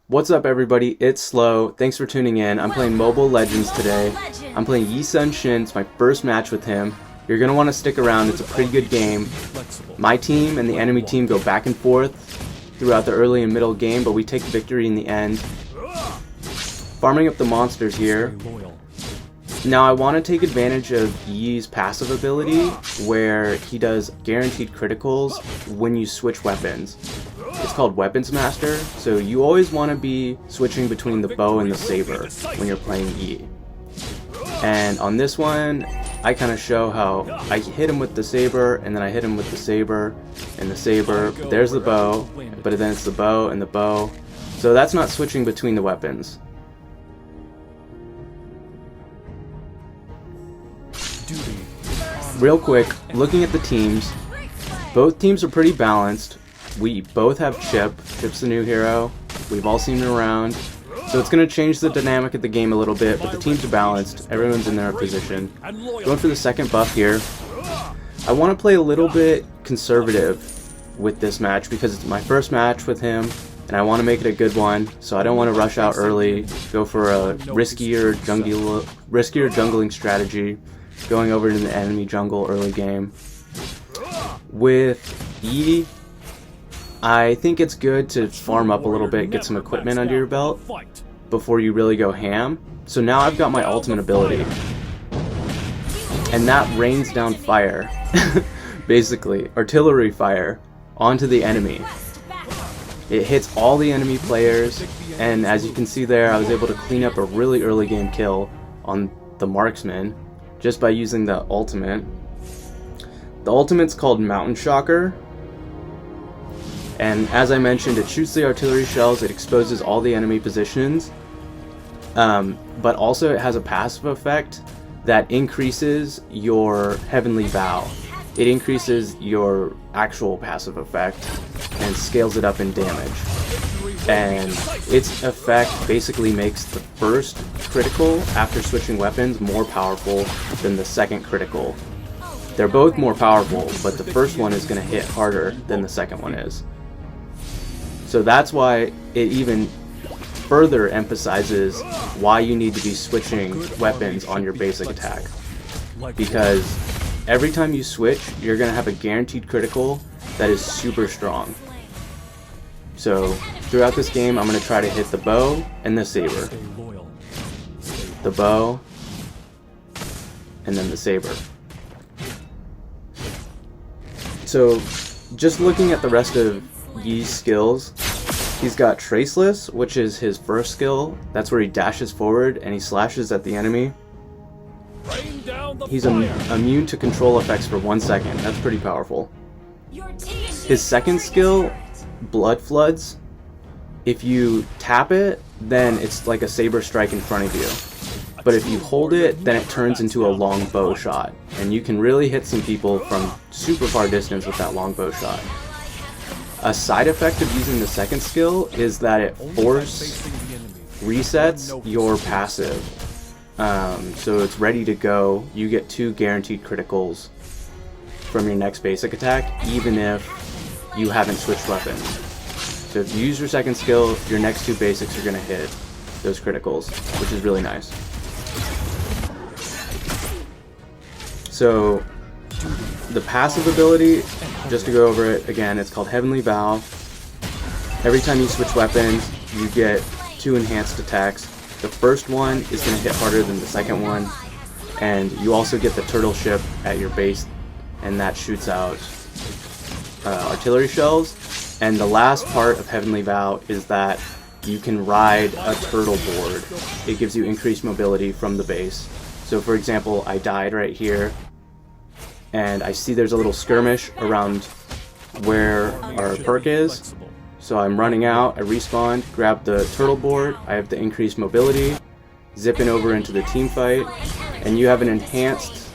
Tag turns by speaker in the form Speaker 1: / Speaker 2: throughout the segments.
Speaker 1: What's up everybody, it's Slow. Thanks for tuning in. I'm playing Mobile Legends today. I'm playing Sun-shin. It's my first match with him. You're going to want to stick around, it's a pretty good game. My team and the enemy team go back and forth throughout the early and middle game, but we take the victory in the end. Farming up the monsters here. Now I want to take advantage of Yi's passive ability, where he does guaranteed criticals when you switch weapons. It's called Weapons Master, so you always want to be switching between the bow and the saber when you're playing Yi. And on this one, I kind of show how I hit him with the saber, and then I hit him with the saber, and the saber, there's the bow, but then it's the bow and the bow. So that's not switching between the weapons. Real quick, looking at the teams, both teams are pretty balanced. We both have Chip. Chip's the new hero. We've all seen him around. So it's going to change the dynamic of the game a little bit, but the teams are balanced. Everyone's in their position. Going for the second buff here. I want to play a little bit conservative with this match because it's my first match with him, and I want to make it a good one, so I don't want to rush out early, go for a riskier jungling strategy, going over to the enemy jungle early game. With Yi, I think it's good to farm up a little bit, get some equipment under your belt before you really go ham. So now I've got my ultimate ability, and that rains down fire, basically, artillery fire, onto the enemy. It hits all the enemy players, and as you can see there, I was able to clean up a really early game kill on the marksman just by using the ultimate. The ultimate's called Mountain Shocker, and as I mentioned, it shoots the artillery shells, it exposes all the enemy positions, but also it has a passive effect that increases your Heavenly Vow. It increases your actual passive effect and scales it up in damage. And its effect basically makes the first critical after switching weapons more powerful than the second critical. They're both more powerful, but the first one is going to hit harder than the second one is. So that's why it even further emphasizes why you need to be switching weapons on your basic attack. Because every time you switch, you're going to have a guaranteed critical that is super strong. So throughout this game, I'm going to try to hit the bow and the saber. The bow, and then the saber. So just looking at the rest of Yi's skills, he's got Traceless, which is his first skill. That's where he dashes forward and he slashes at the enemy. He's immune to control effects for 1 second. That's pretty powerful. His second skill, Blood Floods. If you tap it, then it's like a saber strike in front of you. But if you hold it, then it turns into a long bow shot. And you can really hit some people from super far distance with that long bow shot. A side effect of using the second skill is that it force resets your passive. So it's ready to go. You get 2 guaranteed criticals from your next basic attack, even if you haven't switched weapons. So if you use your second skill, your next 2 basics are going to hit those criticals, which is really nice. So the passive ability, just to go over it again, it's called Heavenly Vow. Every time you switch weapons, you get 2 enhanced attacks. The first one is going to hit harder than the second one, and you also get the turtle ship at your base, and that shoots out artillery shells. And the last part of Heavenly Vow is that you can ride a turtle board. It gives you increased mobility from the base. So for example, I died right here, and I see there's a little skirmish around where our perk is. So I'm running out, I respawn, grab the turtle board, I have the increased mobility, zipping over into the Teamfight, and you have an enhanced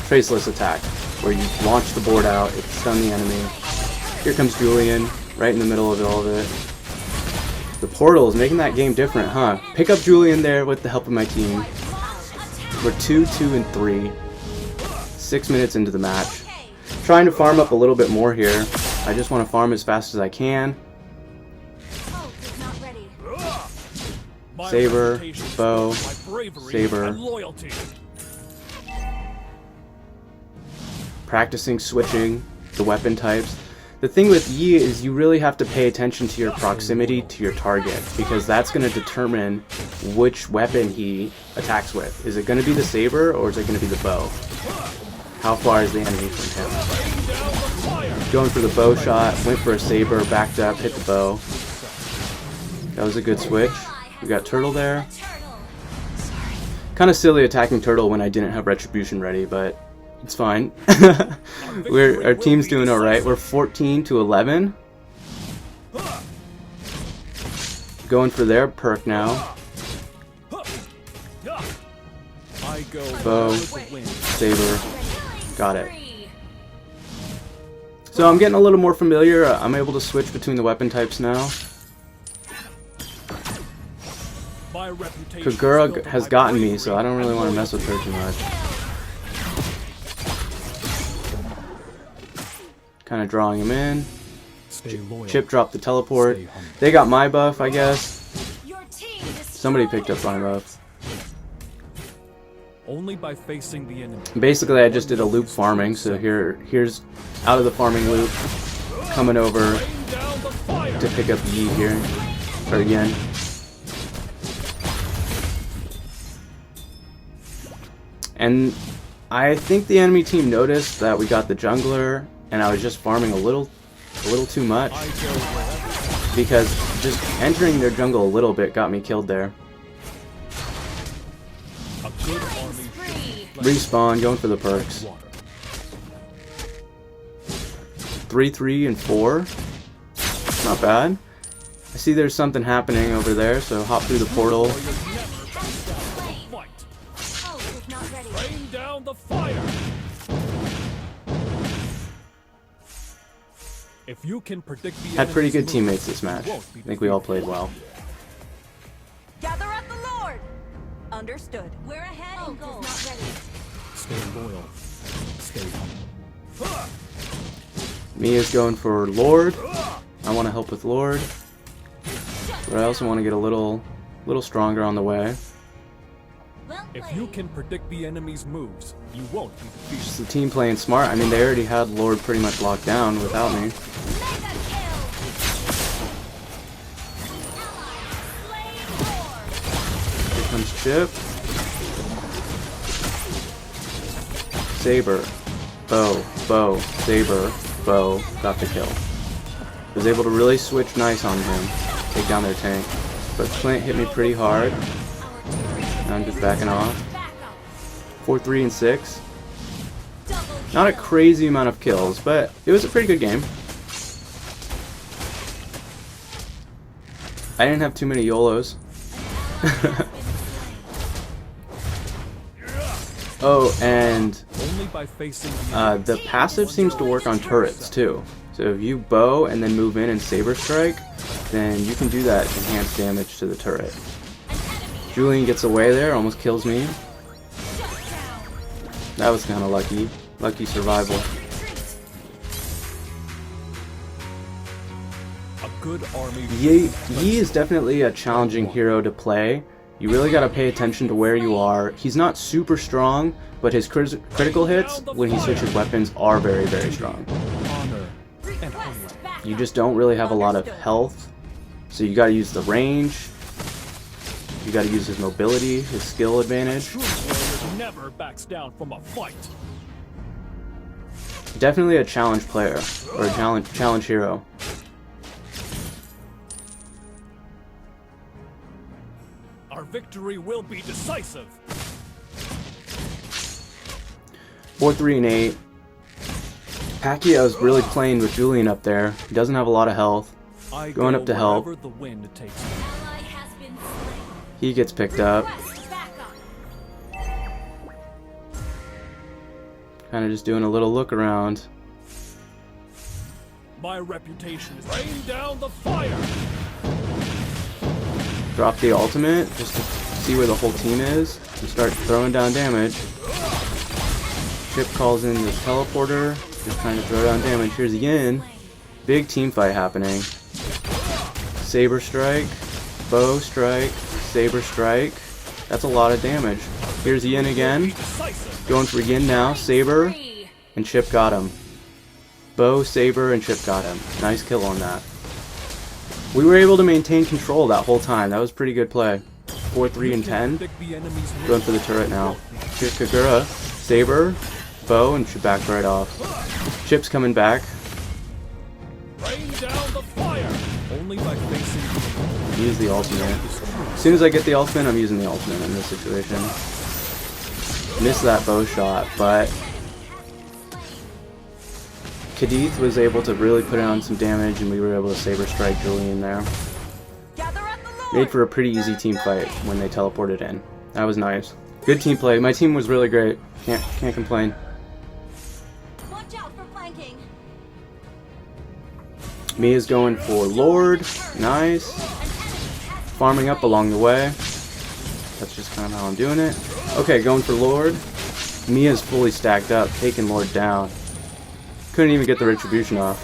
Speaker 1: Traceless attack, where you launch the board out, it stun the enemy. Here comes Julian, right in the middle of all of it. The portal is making that game different, huh? Pick up Julian there with the help of my team. We're 2, 2, and 3. 6 minutes into the match. Trying to farm up a little bit more here. I just want to farm as fast as I can. Saber, bow, saber. Practicing switching the weapon types. The thing with Yi is you really have to pay attention to your proximity to your target, because that's going to determine which weapon he attacks with. Is it going to be the saber or is it going to be the bow? How far is the enemy from him? Going for the bow shot, went for a saber, backed up, hit the bow. That was a good switch. We got Turtle there. Kind of silly attacking Turtle when I didn't have Retribution ready, but it's fine. Our team's doing alright. We're 14-11. Going for their perk now. Bow, saber, got it. So I'm getting a little more familiar. I'm able to switch between the weapon types now. Kagura has gotten me, so I don't really want to mess with her too much. Kind of drawing him in. Chip dropped the teleport. They got my buff, I guess. Somebody picked up my buff.
Speaker 2: Only by facing the enemy.
Speaker 1: Basically, I just did a loop farming, so here's out of the farming loop, coming over to pick up Yi here, or again. And I think the enemy team noticed that we got the jungler, and I was just farming a little too much, because just entering their jungle a little bit got me killed there. Respawn, going for the perks. 3, 3, and 4. Not bad. I see there's something happening over there, so hop through the portal.
Speaker 2: If you can predict the
Speaker 1: Had pretty good teammates this match. I think we all played well.
Speaker 3: Gather up the Lord. Understood. We're ahead in goal. Not ready.
Speaker 2: Stay loyal. Stay humble.
Speaker 1: Mia's going for Lord. I want to help with Lord, but I also want to get a little stronger on the way.
Speaker 2: If you can predict the enemy's moves, you won't be defeated.
Speaker 1: Just the team playing smart. I mean, they already had Lord pretty much locked down without me. Here comes Chip. Saber. Bow, saber, bow. Got the kill. Was able to really switch nice on him. Take down their tank. But Clint hit me pretty hard. Now I'm just backing off. 4, 3, and 6. Not a crazy amount of kills, but it was a pretty good game. I didn't have too many YOLOs. Oh, and the passive seems to work on turrets too. So if you bow and then move in and saber strike, then you can do that enhanced damage to the turret. Julian gets away there, almost kills me. That was kind of lucky. Lucky survival. Yi is definitely a challenging hero to play. You really got to pay attention to where you are. He's not super strong, but his critical hits when he switches weapons are very, very strong. You just don't really have a lot of health, so you got to use the range. You got to use his mobility, his skill advantage.
Speaker 2: Never backs down from a fight.
Speaker 1: Definitely a challenge player, or a challenge hero.
Speaker 2: Our victory will be decisive.
Speaker 1: 4, 3, and 8. Pacquiao's really playing with Julian up there. He doesn't have a lot of health. Going up to help. He gets picked up. Kind of just doing a little look around.
Speaker 2: My reputation is rain down the fire.
Speaker 1: Drop the ultimate just to see where the whole team is and start throwing down damage. Chip calls in the teleporter, just trying to throw down damage. Here's Yin. Big team fight happening. Saber strike, bow strike, saber strike. That's a lot of damage. Here's Yin again. Going for Yin now. Saber, and Chip got him. Bow, saber, and Chip got him. Nice kill on that. We were able to maintain control that whole time. That was pretty good play. 4, 3, and 10. Going for the turret now. Here's Kagura. Saber, bow, and Chip back right off. Chip's coming back.
Speaker 2: Rain down the fire. Only by facing.
Speaker 1: Use the ultimate. As soon as I get the ultimate, I'm using the ultimate in this situation. Missed that bow shot, but Kadith was able to really put on some damage, and we were able to saber strike Julian there. Made for a pretty easy team fight when they teleported in. That was nice. Good team play. My team was really great. Can't complain.
Speaker 3: Watch out for flanking.
Speaker 1: Mia's going for Lord. Nice. Farming up along the way. That's just kind of how I'm doing it. Okay, going for Lord. Mia's fully stacked up, taking Lord down. Couldn't even get the retribution off.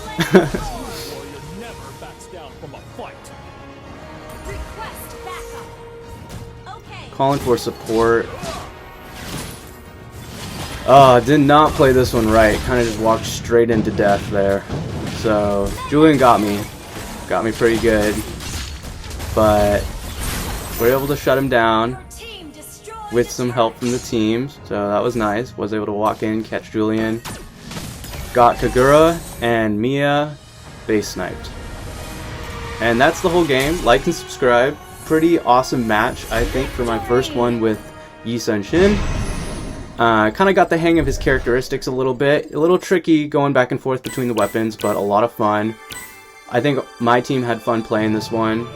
Speaker 1: Calling for support. Did not play this one right. Kind of just walked straight into death there. So, Julian got me. Got me pretty good. But we're able to shut him down with some help from the teams. So that was nice. Was able to walk in, catch Julian. Got Kagura and Mia base sniped. And that's the whole game. Like and subscribe. Pretty awesome match, I think, for my first one with Sun-shin. Kind of got the hang of his characteristics a little bit. A little tricky going back and forth between the weapons, but a lot of fun. I think my team had fun playing this one.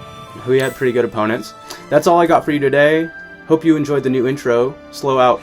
Speaker 1: We had pretty good opponents. That's all I got for you today. Hope you enjoyed the new intro. Slow out.